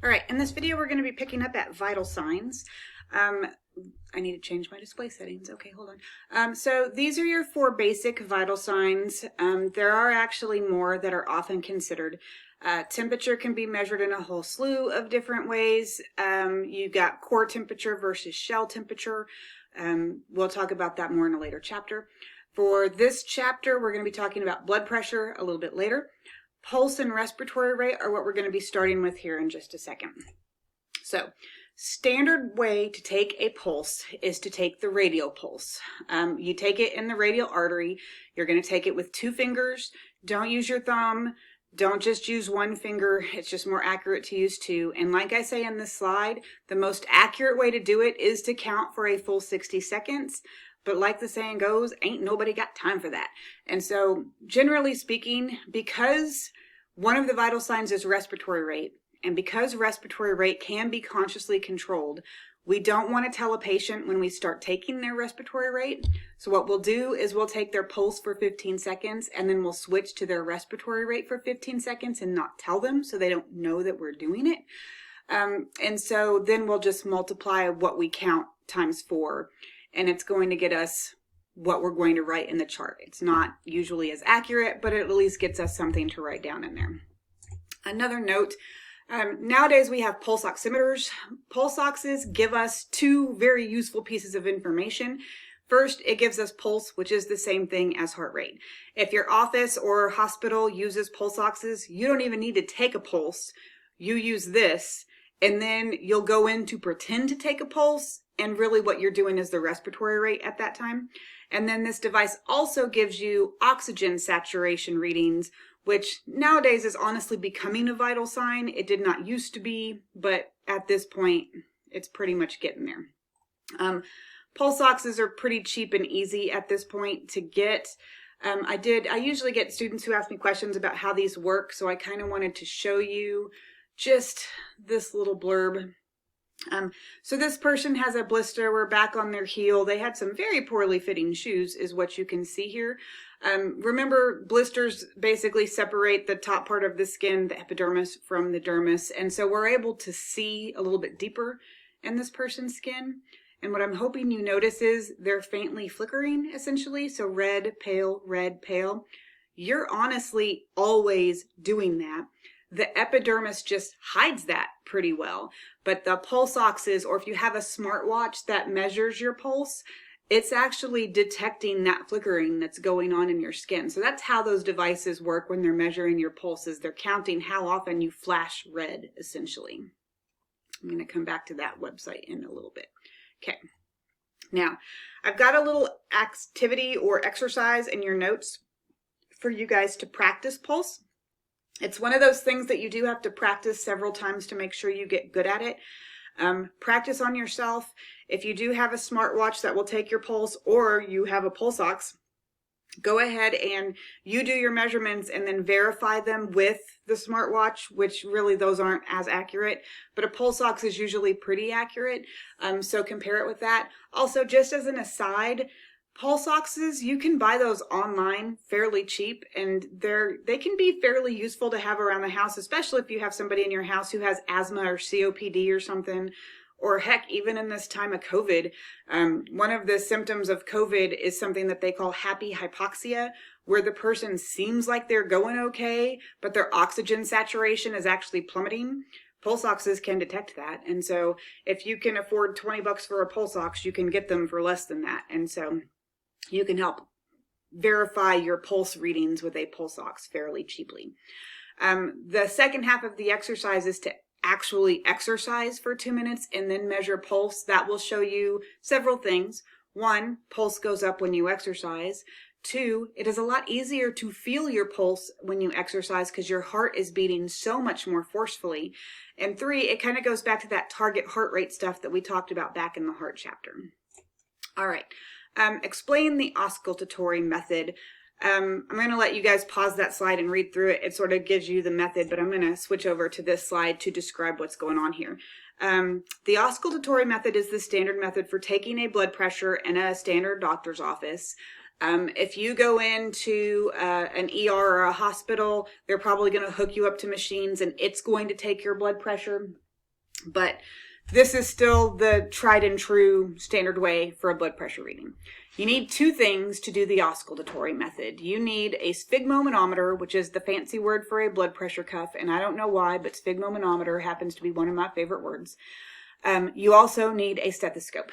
All right, in this video, we're going to be picking up at vital signs. I need to change my display settings. Okay, hold on. So these are your 4 basic vital signs. There are actually more that are often considered. Temperature can be measured in a whole slew of different ways. You've got core temperature versus shell temperature. We'll talk about that more in a later chapter. For this chapter, we're going to be talking about blood pressure a little bit later. Pulse and respiratory rate are what we're going to be starting with here in just a second. So, standard way to take a pulse is to take the radial pulse. You take it in the radial artery. You're going to take it with 2 fingers. Don't use your thumb. Don't just use 1 finger. It's just more accurate to use 2. And like I say in this slide, the most accurate way to do it is to count for a full 60 seconds. But like the saying goes, ain't nobody got time for that. And so generally speaking, because one of the vital signs is respiratory rate, and because respiratory rate can be consciously controlled, we don't want to tell a patient when we start taking their respiratory rate. So what we'll do is we'll take their pulse for 15 seconds and then we'll switch to their respiratory rate for 15 seconds and not tell them so they don't know that we're doing it. And so then we'll just multiply what we count times 4. And it's going to get us what we're going to write in the chart. It's not usually as accurate, but it at least gets us something to write down in there. Another note, nowadays we have pulse oximeters. Pulse oxes give us 2 very useful pieces of information. First, it gives us pulse, which is the same thing as heart rate. If your office or hospital uses pulse oxes, you don't even need to take a pulse. You use this, and then you'll go in to pretend to take a pulse, and really what you're doing is the respiratory rate at that time. And then this device also gives you oxygen saturation readings, which nowadays is honestly becoming a vital sign. It did not used to be, but at this point, it's pretty much getting there. Pulse oxes are pretty cheap and easy at this point to get. I usually get students who ask me questions about how these work, so I kind of wanted to show you just this little blurb. So this person has a blister. We're back on their heel. They had some very poorly fitting shoes is what you can see here. Remember, blisters basically separate the top part of the skin, the epidermis, from the dermis. And so we're able to see a little bit deeper in this person's skin. And what I'm hoping you notice is they're faintly flickering, essentially. So red, pale, red, pale. You're honestly always doing that. The epidermis just hides that pretty well. But the pulse oxes, or if you have a smartwatch that measures your pulse, it's actually detecting that flickering that's going on in your skin. So that's how those devices work when they're measuring your pulses. They're counting how often you flash red, essentially. I'm going to come back to that website in a little bit. Okay. Now, I've got a little activity or exercise in your notes for you guys to practice pulse. It's one of those things that you do have to practice several times to make sure you get good at it. Practice on yourself. If you do have a smartwatch that will take your pulse, or you have a pulse ox, go ahead and you do your measurements and then verify them with the smartwatch, which really those aren't as accurate, but a pulse ox is usually pretty accurate. So compare it with that. Also, just as an aside, pulse oxes, you can buy those online fairly cheap, and they can be fairly useful to have around the house, especially if you have somebody in your house who has asthma or COPD or something, or heck, even in this time of COVID. One of the symptoms of COVID is something that they call happy hypoxia, where the person seems like they're going okay, but their oxygen saturation is actually plummeting. Pulse oxes can detect that, and so if you can afford $20 for a pulse ox, you can get them for less than that, and so you can help verify your pulse readings with a pulse ox fairly cheaply. The second half of the exercise is to actually exercise for 2 minutes and then measure pulse. That will show you several things. 1, pulse goes up when you exercise. 2, it is a lot easier to feel your pulse when you exercise because your heart is beating so much more forcefully. And 3, it kind of goes back to that target heart rate stuff that we talked about back in the heart chapter. All right. Explain the oscillatory method. I'm going to let you guys pause that slide and read through it. It sort of gives you the method, but I'm going to switch over to this slide to describe what's going on here. The oscillatory method is the standard method for taking a blood pressure in a standard doctor's office. If you go into an ER or a hospital, they're probably going to hook you up to machines and it's going to take your blood pressure. But this is still the tried and true standard way for a blood pressure reading. You need two things to do the oscillatory method. You need a sphygmomanometer, which is the fancy word for a blood pressure cuff, and I don't know why, but sphygmomanometer happens to be one of my favorite words. You also need a stethoscope.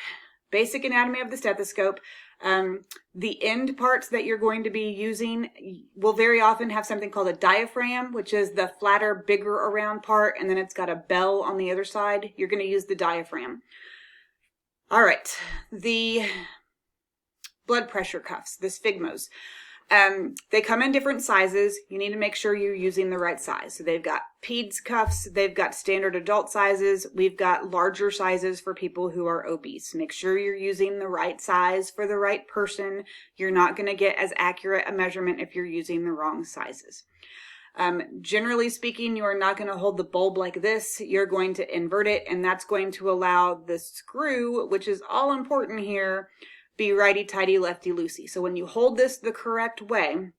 Basic anatomy of the stethoscope. The end parts that you're going to be using will very often have something called a diaphragm, which is the flatter, bigger around part, and then it's got a bell on the other side. You're going to use the diaphragm. All right, the blood pressure cuffs, the sphygmos. They come in different sizes. You need to make sure you're using the right size. So they've got peds cuffs, they've got standard adult sizes, we've got larger sizes for people who are obese. Make sure you're using the right size for the right person. You're not going to get as accurate a measurement if you're using the wrong sizes. Generally speaking, you are not going to hold the bulb like this. You're going to invert it, and that's going to allow the screw, which is all important here, be righty-tighty, lefty-loosey. So when you hold this the correct way,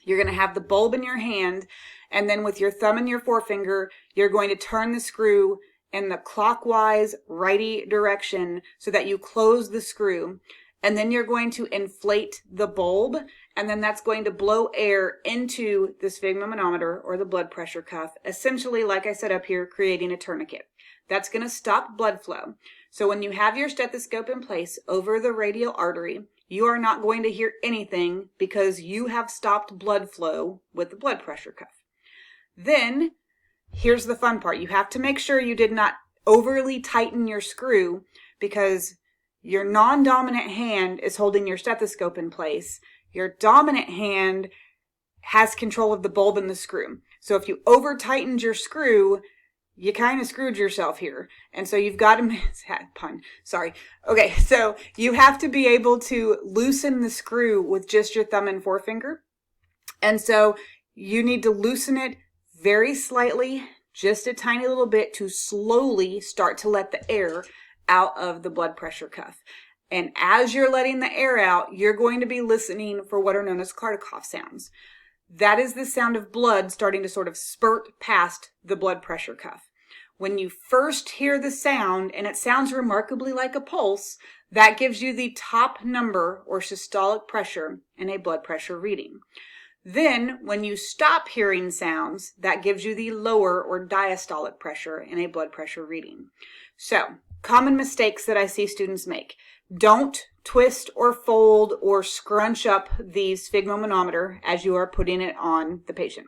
you're going to have the bulb in your hand, and then with your thumb and your forefinger, you're going to turn the screw in the clockwise righty direction so that you close the screw. And then you're going to inflate the bulb, and then that's going to blow air into the sphygmomanometer or the blood pressure cuff, essentially, like I said up here, creating a tourniquet. That's going to stop blood flow. So when you have your stethoscope in place over the radial artery, you are not going to hear anything because you have stopped blood flow with the blood pressure cuff. Then, here's the fun part. You have to make sure you did not overly tighten your screw because your non-dominant hand is holding your stethoscope in place. Your dominant hand has control of the bulb and the screw. So if you over-tightened your screw, you kind of screwed yourself here. And so you've got to, pun, sorry. Okay, so you have to be able to loosen the screw with just your thumb and forefinger. And so you need to loosen it very slightly, just a tiny little bit, to slowly start to let the air out of the blood pressure cuff. And as you're letting the air out, you're going to be listening for what are known as Cardiogenic sounds. That is the sound of blood starting to sort of spurt past the blood pressure cuff. When you first hear the sound, and it sounds remarkably like a pulse, that gives you the top number or systolic pressure in a blood pressure reading. Then, when you stop hearing sounds, that gives you the lower or diastolic pressure in a blood pressure reading. So, common mistakes that I see students make. Don't twist or fold or scrunch up the sphygmomanometer as you are putting it on the patient.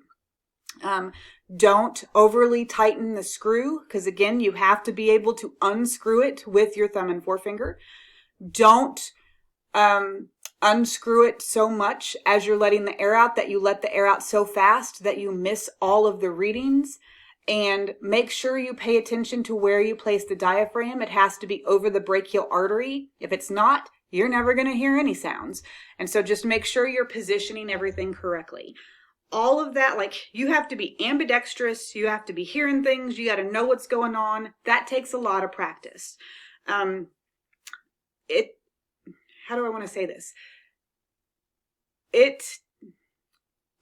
Don't overly tighten the screw because, again, you have to be able to unscrew it with your thumb and forefinger. Don't unscrew it so much as you're letting the air out that you let the air out so fast that you miss all of the readings. And make sure you pay attention to where you place the diaphragm. It has to be over the brachial artery. If it's not, you're never going to hear any sounds. And so just make sure you're positioning everything correctly. All of that, like, you have to be ambidextrous, you have to be hearing things, you got to know what's going on. That takes a lot of practice. How do I want to say this? It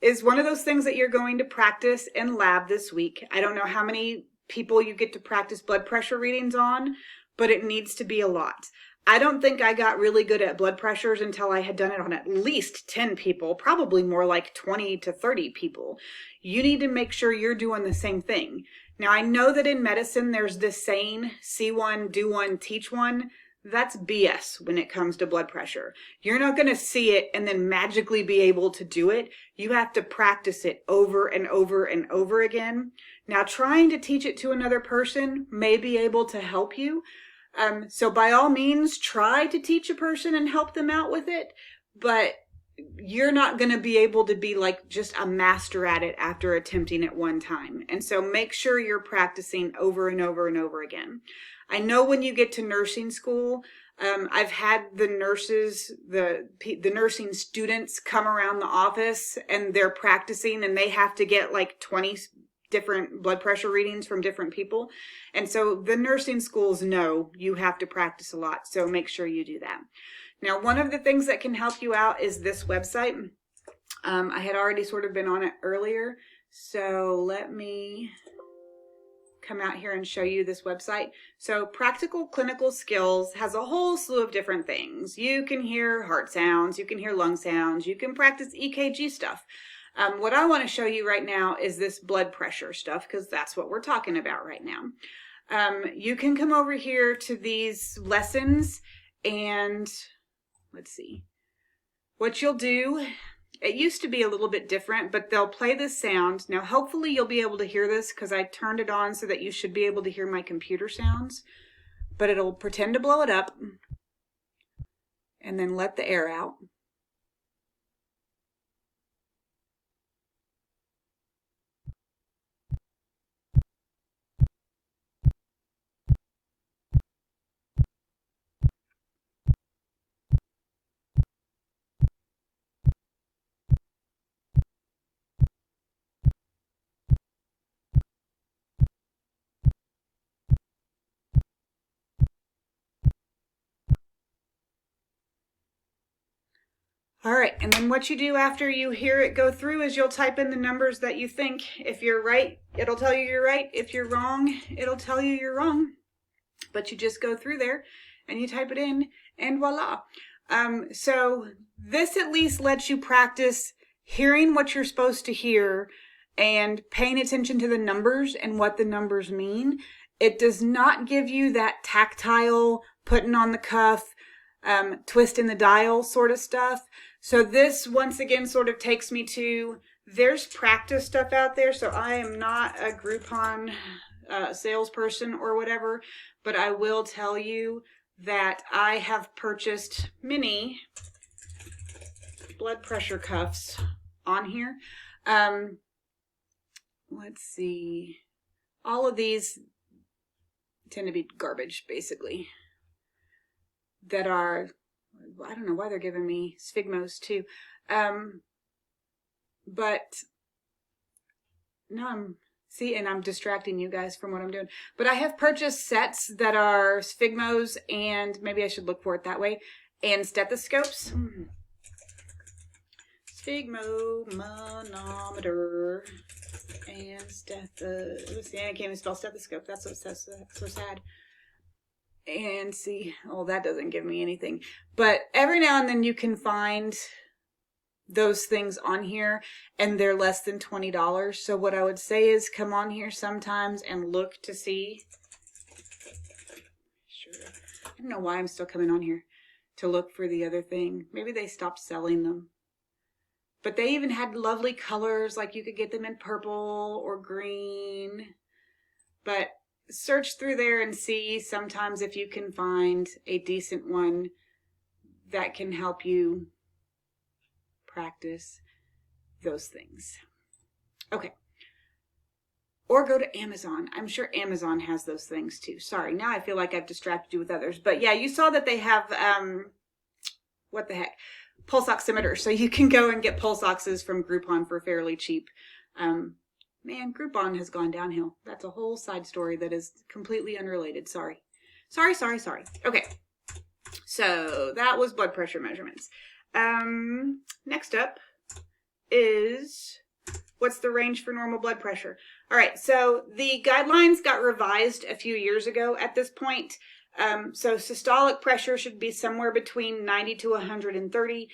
is one of those things that you're going to practice in lab this week. I don't know how many people you get to practice blood pressure readings on, but it needs to be a lot. I don't think I got really good at blood pressures until I had done it on at least 10 people, probably more like 20 to 30 people. You need to make sure you're doing the same thing. Now, I know that in medicine, there's this saying, see one, do one, teach one. That's BS when it comes to blood pressure. You're not going to see it and then magically be able to do it. You have to practice it over and over and over again. Now, trying to teach it to another person may be able to help you. So by all means, try to teach a person and help them out with it, but you're not going to be able to be like just a master at it after attempting it one time. And so make sure you're practicing over and over and over again. I know when you get to nursing school, I've had the nurses, the nursing students come around the office and they're practicing and they have to get like 20 different blood pressure readings from different people. And so the nursing schools know you have to practice a lot. So make sure you do that. Now, one of the things that can help you out is this website. I had already sort of been on it earlier. So let me come out here and show you this website. So Practical Clinical Skills has a whole slew of different things. You can hear heart sounds, you can hear lung sounds, you can practice EKG stuff. What I want to show you right now is this blood pressure stuff, because that's what we're talking about right now. You can come over here to these lessons and let's see. What you'll do, it used to be a little bit different, but they'll play this sound. Now, hopefully you'll be able to hear this because I turned it on so that you should be able to hear my computer sounds, but it'll pretend to blow it up and then let the air out. All right, and then what you do after you hear it go through is you'll type in the numbers that you think. If you're right, it'll tell you you're right. If you're wrong, it'll tell you you're wrong. But you just go through there and you type it in and voila. So this at least lets you practice hearing what you're supposed to hear and paying attention to the numbers and what the numbers mean. It does not give you that tactile, putting on the cuff, twisting the dial sort of stuff. So this once again sort of takes me to, there's practice stuff out there. So I am not a Groupon salesperson or whatever, but I will tell you that I have purchased many blood pressure cuffs on here. Let's see. All of these tend to be garbage, basically. That are, I don't know why they're giving me sphygmos too. But no, and I'm distracting you guys from what I'm doing. But I have purchased sets that are sphygmos, and maybe I should look for it that way, and stethoscopes. Sphygmomanometer and stethoscope. I can't even spell stethoscope. That's so sad. And see, oh, that doesn't give me anything. But every now and then you can find those things on here, and they're less than $20. So what I would say is come on here sometimes and look to see. Sure. I don't know why I'm still coming on here to look for the other thing. Maybe they stopped selling them. But they even had lovely colors, like you could get them in purple or green. But search through there and see sometimes if you can find a decent one that can help you practice those things. Okay. Or go to Amazon. I'm sure Amazon has those things too. Sorry, now I feel like I've distracted you with others. But yeah, you saw that they have, what the heck, pulse oximeters. So you can go and get pulse oxes from Groupon for fairly cheap. Man, Groupon has gone downhill. That's a whole side story that is completely unrelated. Sorry. Okay. So that was blood pressure measurements. Next up is what's the range for normal blood pressure? All right. So the guidelines got revised a few years ago at this point. So systolic pressure should be somewhere between 90 to 130.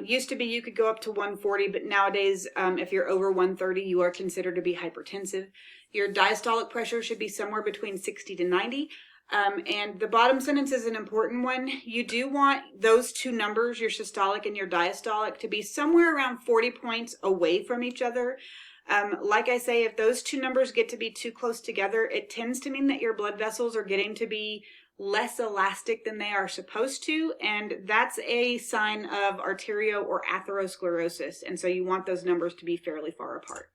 Used to be you could go up to 140, but nowadays, if you're over 130, you are considered to be hypertensive. Your diastolic pressure should be somewhere between 60 to 90. And the bottom sentence is an important one. You do want those two numbers, your systolic and your diastolic, to be somewhere around 40 points away from each other. Like I say, if those two numbers get to be too close together, it tends to mean that your blood vessels are getting to be less elastic than they are supposed to, and that's a sign of arterio or atherosclerosis, and so you want those numbers to be fairly far apart.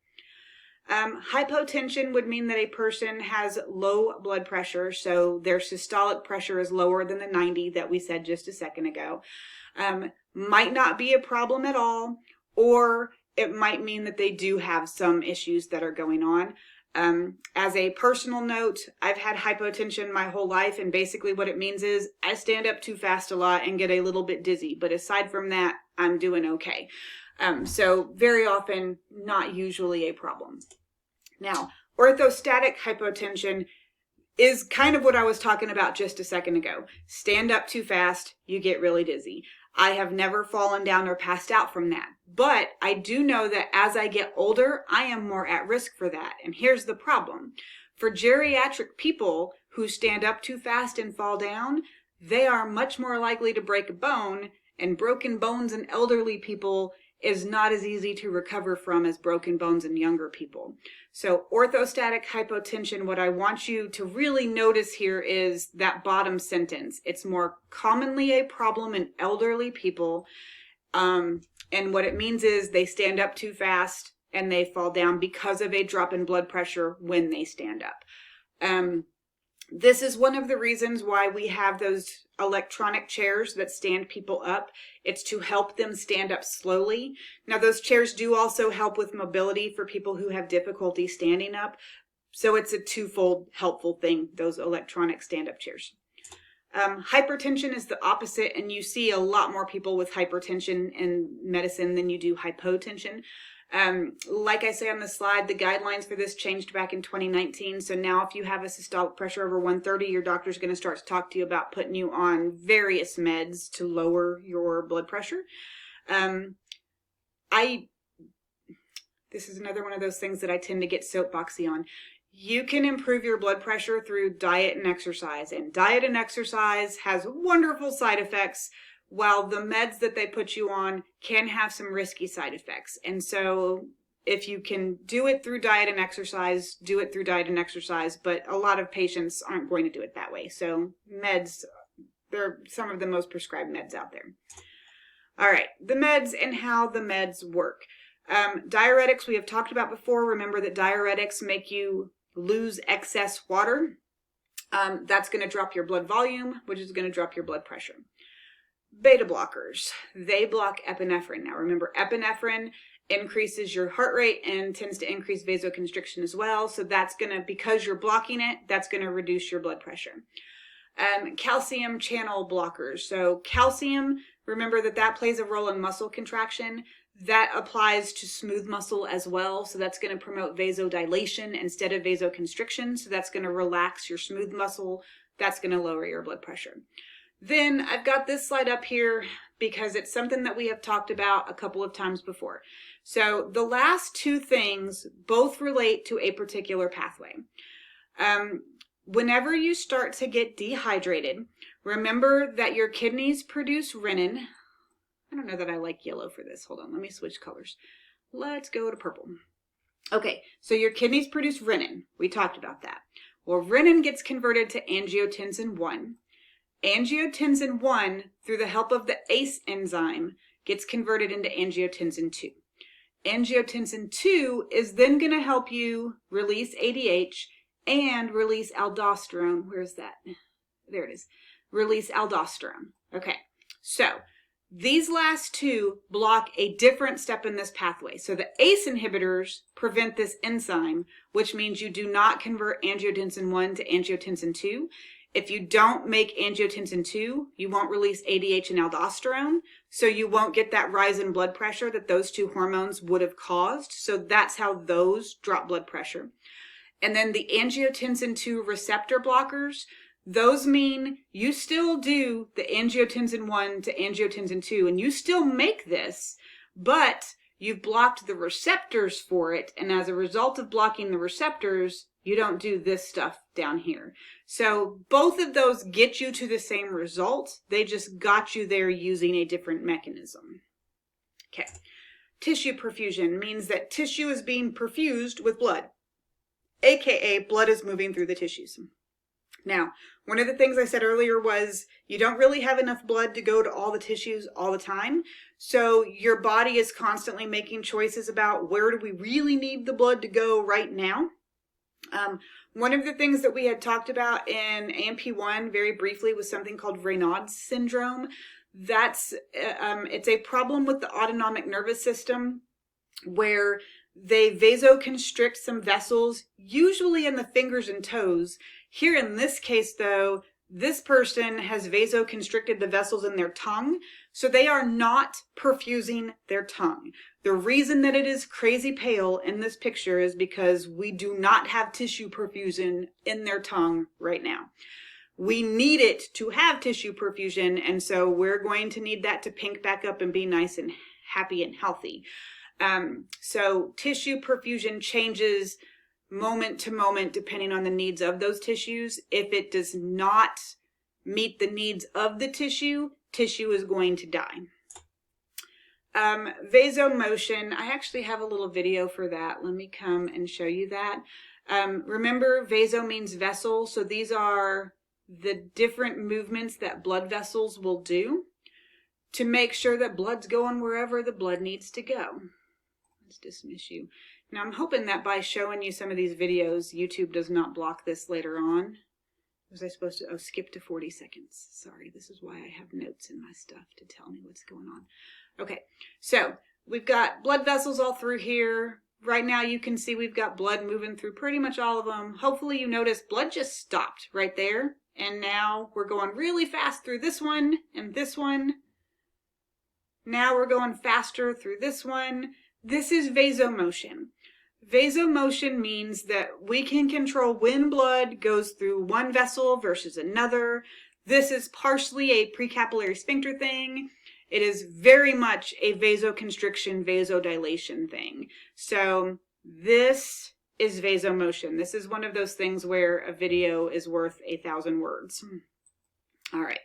Hypotension would mean that a person has low blood pressure, so their systolic pressure is lower than the 90 that we said just a second ago. Might not be a problem at all, or it might mean that they do have some issues that are going on. As a personal note, I've had hypotension my whole life, and basically what it means is I stand up too fast a lot and get a little bit dizzy, but aside from that, I'm doing okay. So very often, not usually a problem. Now, Orthostatic hypotension is kind of what I was talking about just a second ago. Stand up too fast, you get really dizzy. I have never fallen down or passed out from that. But I do know that as I get older, I am more at risk for that. And here's the problem. For geriatric people who stand up too fast and fall down, they are much more likely to break a bone, and broken bones in elderly people is not as easy to recover from as broken bones in younger people. So orthostatic hypotension, what I want you to really notice here is that bottom sentence. It's more commonly a problem in elderly people. And what it means is they stand up too fast and they fall down because of a drop in blood pressure when they stand up. This is one of the reasons why we have those electronic chairs that stand people up. It's to help them stand up slowly. Now, those chairs do also help with mobility for people who have difficulty standing up. So it's a twofold helpful thing, those electronic stand-up chairs. Hypertension is the opposite, and you see a lot more people with hypertension in medicine than you do hypotension. Like I say on the slide, the guidelines for this changed back in 2019. So now if you have a systolic pressure over 130, your doctor's going to start to talk to you about putting you on various meds to lower your blood pressure. This is another one of those things that I tend to get soapboxy on. You can improve your blood pressure through diet and exercise, and diet and exercise has wonderful side effects, while the meds that they put you on can have some risky side effects. And so if you can do it through diet and exercise, do it through diet and exercise, but a lot of patients aren't going to do it that way. So meds, they're some of the most prescribed meds out there. All right, the meds and how the meds work. Diuretics we have talked about before. Remember that diuretics make you lose excess water. That's going to drop your blood volume, which is going to drop your blood pressure. Beta blockers, they block epinephrine. Now remember, epinephrine increases your heart rate and tends to increase vasoconstriction as well. So that's going to, because you're blocking it, that's going to reduce your blood pressure. Calcium channel blockers. So calcium, remember that plays a role in muscle contraction. That applies to smooth muscle as well. So that's going to promote vasodilation instead of vasoconstriction. So that's going to relax your smooth muscle. That's going to lower your blood pressure. Then I've got this slide up here because it's something that we have talked about a couple of times before. So the last two things both relate to a particular pathway. Whenever you start to get dehydrated, remember that your kidneys produce renin. I don't know that I like yellow for this. Hold on, let me switch colors. Let's go to purple. Okay, so your kidneys produce renin. We talked about that. Well, renin gets converted to angiotensin 1. Angiotensin 1, through the help of the ACE enzyme, gets converted into angiotensin 2. Angiotensin 2 is then going to help you release ADH and release aldosterone. Where's that? There it is. Release aldosterone. Okay, so these last two block a different step in this pathway. So the ACE inhibitors prevent this enzyme, which means you do not convert angiotensin 1 to angiotensin 2. If you don't make angiotensin 2, you won't release ADH and aldosterone, so you won't get that rise in blood pressure that those two hormones would have caused. So that's how those drop blood pressure. And then the angiotensin 2 receptor blockers, those mean you still do the angiotensin 1 to angiotensin 2, and you still make this, but you've blocked the receptors for it, and as a result of blocking the receptors, you don't do this stuff down here. So both of those get you to the same result. They just got you there using a different mechanism. Okay. Tissue perfusion means that tissue is being perfused with blood, aka blood is moving through the tissues. Now, one of the things I said earlier was you don't really have enough blood to go to all the tissues all the time. So your body is constantly making choices about where do we really need the blood to go right now. One of the things that we had talked about in AMP1 very briefly was something called Raynaud's syndrome. It's a problem with the autonomic nervous system where they vasoconstrict some vessels, usually in the fingers and toes. Here in this case, though, this person has vasoconstricted the vessels in their tongue, so they are not perfusing their tongue. The reason that it is crazy pale in this picture is because we do not have tissue perfusion in their tongue right now. We need it to have tissue perfusion, and so we're going to need that to pink back up and be nice and happy and healthy. So tissue perfusion changes moment to moment depending on the needs of those tissues. If it does not meet the needs of the tissue, tissue is going to die. Vasomotion, I actually have a little video for that. Let me come and show you that. Remember, vaso means vessel, so these are the different movements that blood vessels will do to make sure that blood's going wherever the blood needs to go. Let's dismiss you. Now, I'm hoping that by showing you some of these videos, YouTube does not block this later on. Was I supposed to? Oh, skip to 40 seconds. Sorry, this is why I have notes in my stuff to tell me what's going on. Okay, so we've got blood vessels all through here. Right now, you can see we've got blood moving through pretty much all of them. Hopefully, you notice blood just stopped right there. And now we're going really fast through this one and this one. Now we're going faster through this one. This is vasomotion. Vasomotion means that we can control when blood goes through one vessel versus another. This is partially a precapillary sphincter thing. It is very much a vasoconstriction, vasodilation thing. So this is vasomotion. This is one of those things where a video is worth 1,000 words. All right.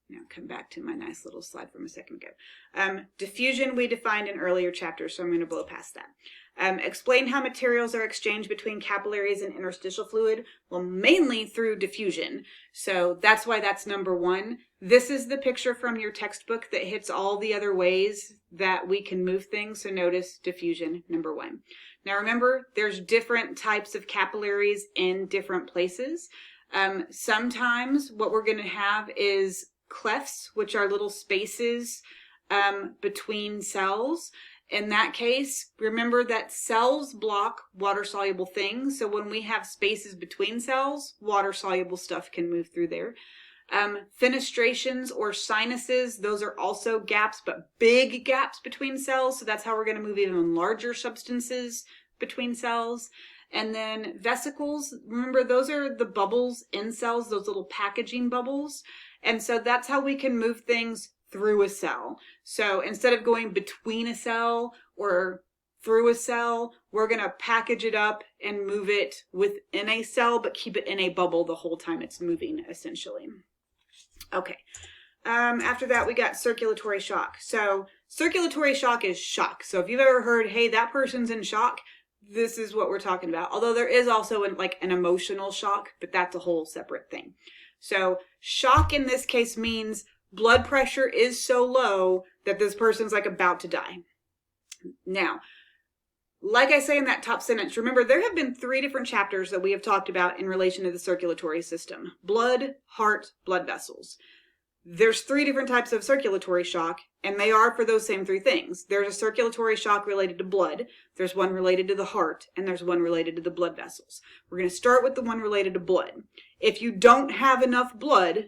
Now come back to my nice little slide from a second ago. Diffusion we defined in earlier chapters, so I'm going to blow past that. Explain how materials are exchanged between capillaries and interstitial fluid. Well, mainly through diffusion. So that's why that's number 1. This is the picture from your textbook that hits all the other ways that we can move things. So notice diffusion, number 1. Now remember, there's different types of capillaries in different places. Sometimes what we're going to have is clefts, which are little spaces between cells. In that case, remember that cells block water-soluble things. So when we have spaces between cells, water-soluble stuff can move through there. Fenestrations or sinuses, those are also gaps, but big gaps between cells. So that's how we're going to move even larger substances between cells. And then vesicles, remember those are the bubbles in cells, those little packaging bubbles. And so that's how we can move things through a cell. So instead of going between a cell or through a cell, we're going to package it up and move it within a cell, but keep it in a bubble the whole time it's moving, essentially. Okay. After that, we got circulatory shock. So circulatory shock is shock. So if you've ever heard, hey, that person's in shock, this is what we're talking about. Although there is also an emotional shock, but that's a whole separate thing. So shock in this case means blood pressure is so low that this person's about to die. Now, like I say in that top sentence, remember there have been 3 different chapters that we have talked about in relation to the circulatory system. Blood, heart, blood vessels. There's 3 different types of circulatory shock, and they are for those same 3 things. There's a circulatory shock related to blood, there's one related to the heart, and there's one related to the blood vessels. We're going to start with the one related to blood. If you don't have enough blood,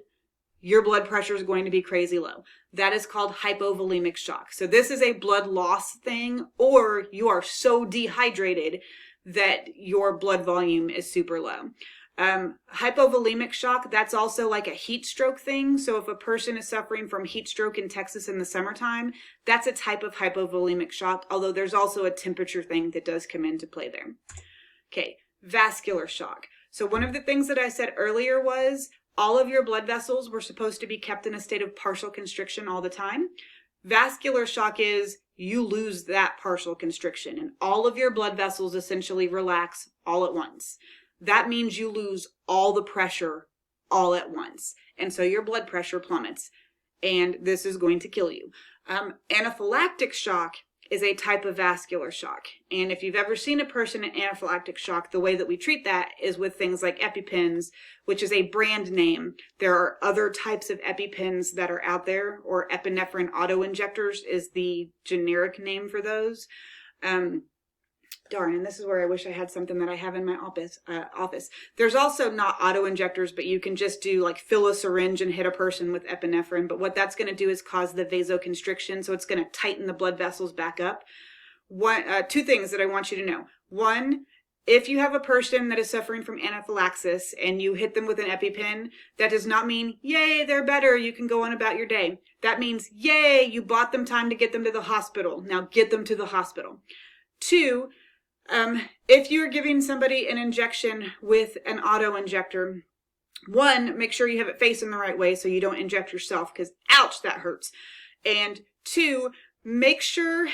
your blood pressure is going to be crazy low. That is called hypovolemic shock. So this is a blood loss thing, or you are so dehydrated that your blood volume is super low. Hypovolemic shock, that's also like a heat stroke thing. So if a person is suffering from heat stroke in Texas in the summertime, that's a type of hypovolemic shock, although there's also a temperature thing that does come into play there. Okay, vascular shock. So one of the things that I said earlier was all of your blood vessels were supposed to be kept in a state of partial constriction all the time. Vascular shock is you lose that partial constriction and all of your blood vessels essentially relax all at once. That means you lose all the pressure all at once. And so your blood pressure plummets and this is going to kill you. Anaphylactic shock is a type of vascular shock. And if you've ever seen a person in anaphylactic shock, the way that we treat that is with things like EpiPens, which is a brand name. There are other types of EpiPens that are out there, or epinephrine autoinjectors is the generic name for those. darn, and this is where I wish I had something that I have in my office. There's also not auto injectors, but you can just do like fill a syringe and hit a person with epinephrine. But what that's going to do is cause the vasoconstriction. So it's going to tighten the blood vessels back up. Two things that I want you to know. One, if you have a person that is suffering from anaphylaxis and you hit them with an EpiPen, that does not mean, yay, they're better, you can go on about your day. That means, yay, you bought them time to get them to the hospital. Now get them to the hospital. Two, if you're giving somebody an injection with an auto injector, one, make sure you have it facing the right way so you don't inject yourself, because ouch, that hurts. And two, make sure,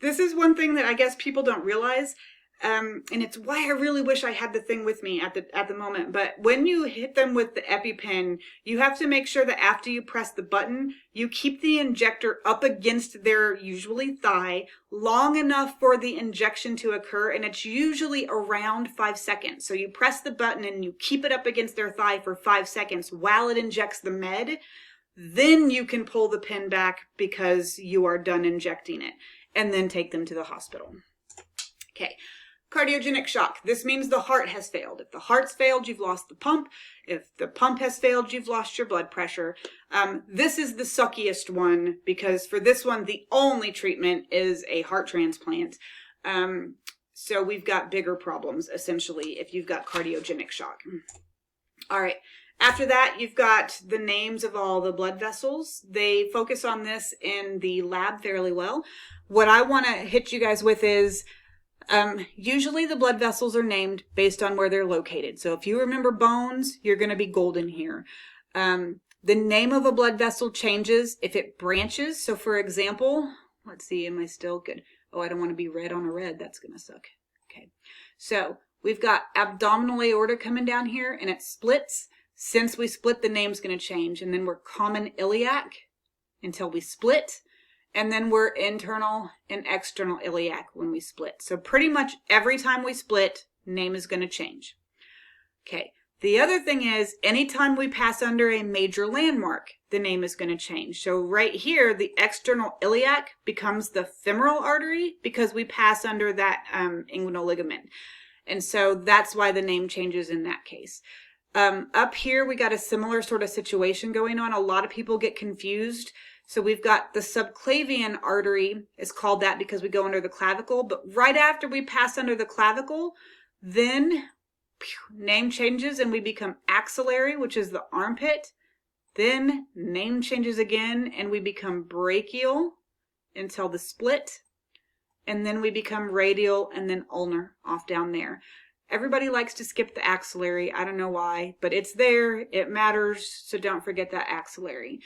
this is one thing that I guess people don't realize, and it's why I really wish I had the thing with me at the moment. But when you hit them with the EpiPen, you have to make sure that after you press the button, you keep the injector up against their usually thigh long enough for the injection to occur. And it's usually around 5 seconds. So you press the button and you keep it up against their thigh for 5 seconds while it injects the med. Then you can pull the pen back because you are done injecting it, and then take them to the hospital. Okay. Cardiogenic shock. This means the heart has failed. If the heart's failed, you've lost the pump. If the pump has failed, you've lost your blood pressure. This is the suckiest one because for this one, the only treatment is a heart transplant. So we've got bigger problems, essentially, if you've got cardiogenic shock. All right. After that, you've got the names of all the blood vessels. They focus on this in the lab fairly well. What I want to hit you guys with is usually the blood vessels are named based on where they're located. So if you remember bones, you're going to be golden here. The name of a blood vessel changes if it branches. So for example, let's see, am I still good? Oh, I don't want to be red on a red. That's going to suck. Okay. So we've got abdominal aorta coming down here and it splits. Since we split, the name's going to change. And then we're common iliac until we split. And then we're internal and external iliac when we split. So pretty much every time we split, name is going to change. Okay. The other thing is, anytime we pass under a major landmark, the name is going to change. So right here, the external iliac becomes the femoral artery because we pass under that inguinal ligament. And so that's why the name changes in that case. Up here, we got a similar sort of situation going on. A lot of people get confused. So we've got the subclavian artery is called that because we go under the clavicle. But right after we pass under the clavicle, then name changes and we become axillary, which is the armpit. Then name changes again and we become brachial until the split. And then we become radial and then ulnar off down there. Everybody likes to skip the axillary. I don't know why, but it's there. It matters. So don't forget that axillary.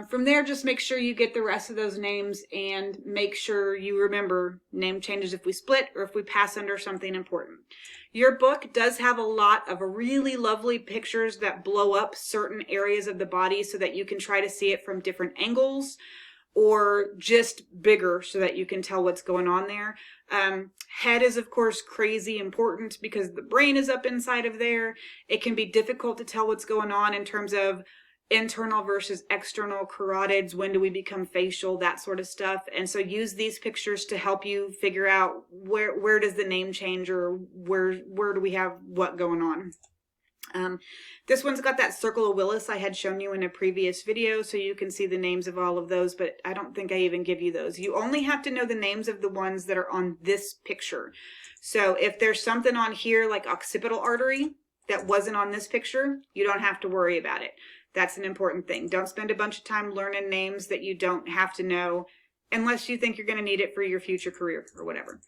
From there, just make sure you get the rest of those names and make sure you remember name changes if we split or if we pass under something important. Your book does have a lot of really lovely pictures that blow up certain areas of the body so that you can try to see it from different angles or just bigger so that you can tell what's going on there. Head is, of course, crazy important because the brain is up inside of there. It can be difficult to tell what's going on in terms of internal versus external carotids, when do we become facial, that sort of stuff. And so use these pictures to help you figure out where does the name change or where do we have what going on. This one's got that circle of Willis I had shown you in a previous video, so you can see the names of all of those, but I don't think I even give you those. You only have to know the names of the ones that are on this picture. So if there's something on here like occipital artery that wasn't on this picture, you don't have to worry about it. That's an important thing. Don't spend a bunch of time learning names that you don't have to know unless you think you're going to need it for your future career or whatever.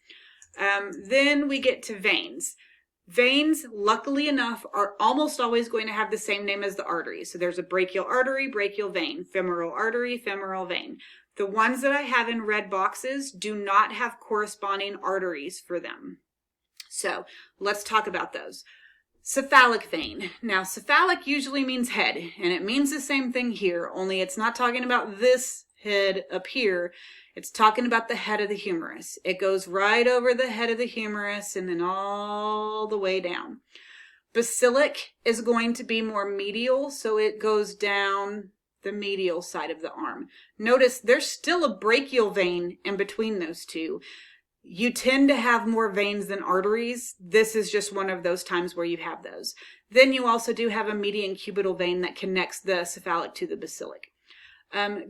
Then we get to veins. Veins, luckily enough, are almost always going to have the same name as the arteries. So there's a brachial artery, brachial vein, femoral artery, femoral vein. The ones that I have in red boxes do not have corresponding arteries for them. So let's talk about those. Cephalic vein. Now, cephalic usually means head, and it means the same thing here, only it's not talking about this head up here. It's talking about the head of the humerus. It goes right over the head of the humerus and then all the way down. Basilic is going to be more medial, so it goes down the medial side of the arm. Notice there's still a brachial vein in between those two. You tend to have more veins than arteries. This is just one of those times where you have those. Then you also do have a median cubital vein that connects the cephalic to the basilic.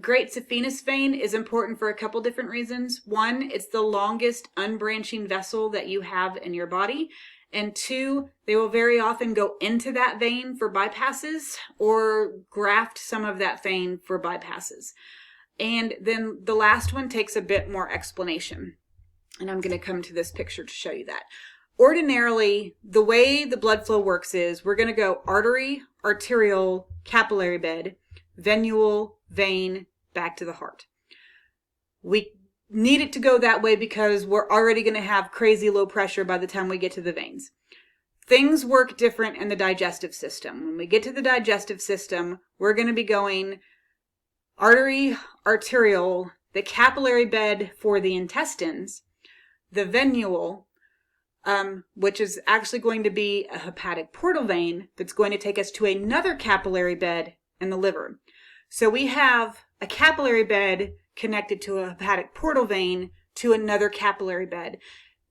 Great saphenous vein is important for a couple different reasons. One, it's the longest unbranching vessel that you have in your body. And two, they will very often go into that vein for bypasses or graft some of that vein for bypasses. And then the last one takes a bit more explanation. And I'm going to come to this picture to show you that. Ordinarily, the way the blood flow works is we're going to go artery, arterial, capillary bed, venule, vein, back to the heart. We need it to go that way because we're already going to have crazy low pressure by the time we get to the veins. Things work different in the digestive system. When we get to the digestive system, we're going to be going artery, arterial, the capillary bed for the intestines, the venule, which is actually going to be a hepatic portal vein that's going to take us to another capillary bed in the liver. So we have a capillary bed connected to a hepatic portal vein to another capillary bed.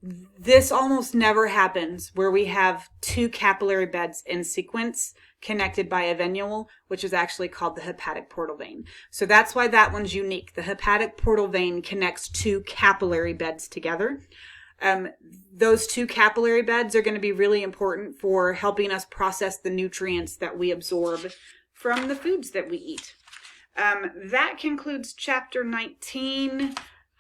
This almost never happens where we have two capillary beds in sequence connected by a venule, which is actually called the hepatic portal vein. So that's why that one's unique. The hepatic portal vein connects two capillary beds together. Those two capillary beds are going to be really important for helping us process the nutrients that we absorb from the foods that we eat. That concludes chapter 19.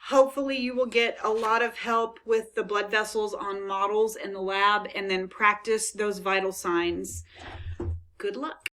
Hopefully you will get a lot of help with the blood vessels on models in the lab and then practice those vital signs. Good luck.